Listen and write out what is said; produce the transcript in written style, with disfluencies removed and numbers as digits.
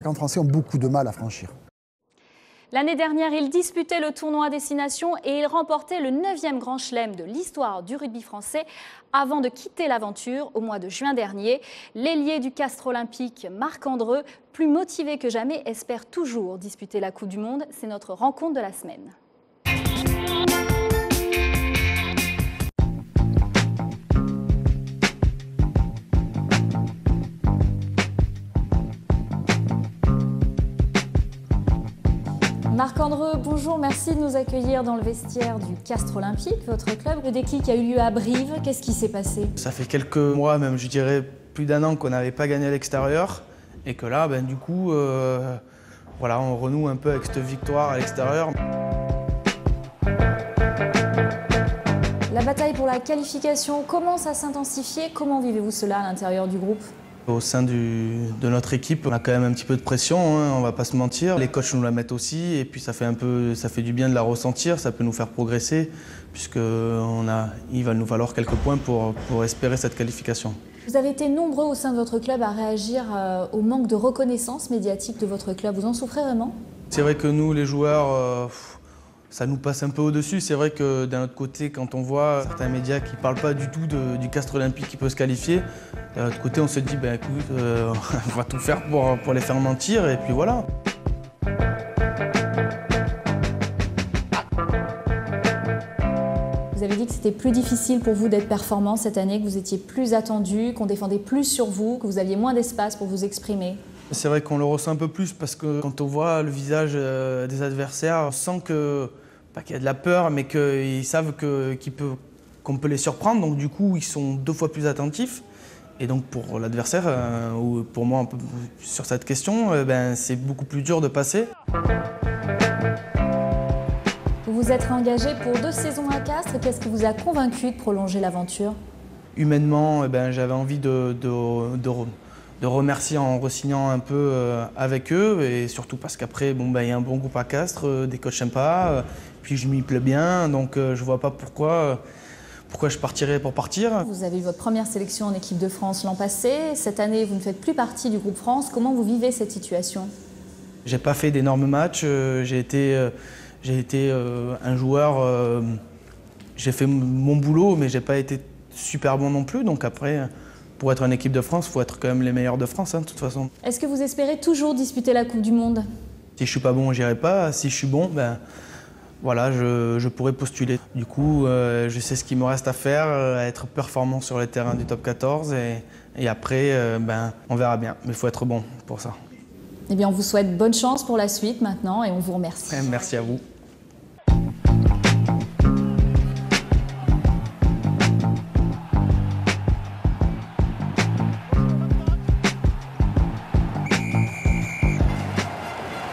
Les Français ont beaucoup de mal à franchir. L'année dernière, il disputait le tournoi à destination et il remportait le 9e Grand Chelem de l'histoire du rugby français avant de quitter l'aventure au mois de juin dernier. L'ailier du Castres olympique, Marc Andreu, plus motivé que jamais, espère toujours disputer la Coupe du Monde. C'est notre rencontre de la semaine. Marc Andreu, bonjour, merci de nous accueillir dans le vestiaire du Castres olympique, votre club. Le déclic a eu lieu à Brive, qu'est-ce qui s'est passé? Ça fait quelques mois, même je dirais plus d'1 an qu'on n'avait pas gagné à l'extérieur et que là, du coup, voilà, on renoue un peu avec cette victoire à l'extérieur. La bataille pour la qualification commence à s'intensifier. Comment vivez-vous cela à l'intérieur du groupe? Au sein de notre équipe, on a quand même un petit peu de pression, hein, on va pas se mentir. Les coachs nous la mettent aussi et puis ça fait du bien de la ressentir, ça peut nous faire progresser puisqu'il va nous falloir quelques points pour espérer cette qualification. Vous avez été nombreux au sein de votre club à réagir au manque de reconnaissance médiatique de votre club. Vous en souffrez vraiment? C'est vrai que nous, les joueurs, ça nous passe un peu au-dessus. C'est vrai que d'un autre côté, quand on voit certains médias qui ne parlent pas du tout du Castres olympique qui peut se qualifier, d'un autre côté, on se dit, écoute, on va tout faire pour les faire mentir, et puis voilà. Vous avez dit que c'était plus difficile pour vous d'être performant cette année, que vous étiez plus attendu, qu'on défendait plus sur vous, que vous aviez moins d'espace pour vous exprimer. C'est vrai qu'on le ressent un peu plus parce que quand on voit le visage des adversaires, on sent qu'il y a de la peur, mais qu'ils savent qu'on peut les surprendre. Donc du coup, ils sont 2 fois plus attentifs. Et donc pour l'adversaire, ou pour moi un peu sur cette question, c'est beaucoup plus dur de passer. Vous vous êtes engagé pour 2 saisons à Castres. Qu'est-ce qui vous a convaincu de prolonger l'aventure? Humainement, j'avais envie de remercier en re-signant un peu avec eux, et surtout parce qu'après, y a un bon groupe à Castres, des coachs sympas, puis je m'y plais bien, donc je vois pas pourquoi je partirais pour partir. Vous avez eu votre première sélection en équipe de France l'an passé. Cette année, vous ne faites plus partie du groupe France. Comment vous vivez cette situation? J'ai pas fait d'énormes matchs. J'ai été un joueur. J'ai fait mon boulot, mais j'ai pas été super bon non plus. Donc après, pour être en équipe de France, il faut être quand même les meilleurs de France, de toute façon. Est-ce que vous espérez toujours disputer la Coupe du Monde? Si je suis pas bon, j'irai pas. Si je suis bon, voilà, je pourrais postuler. Du coup, je sais ce qu'il me reste à faire, être performant sur les terrains du top 14 et après, on verra bien. Mais il faut être bon pour ça. Eh bien, on vous souhaite bonne chance pour la suite maintenant et on vous remercie. Merci à vous.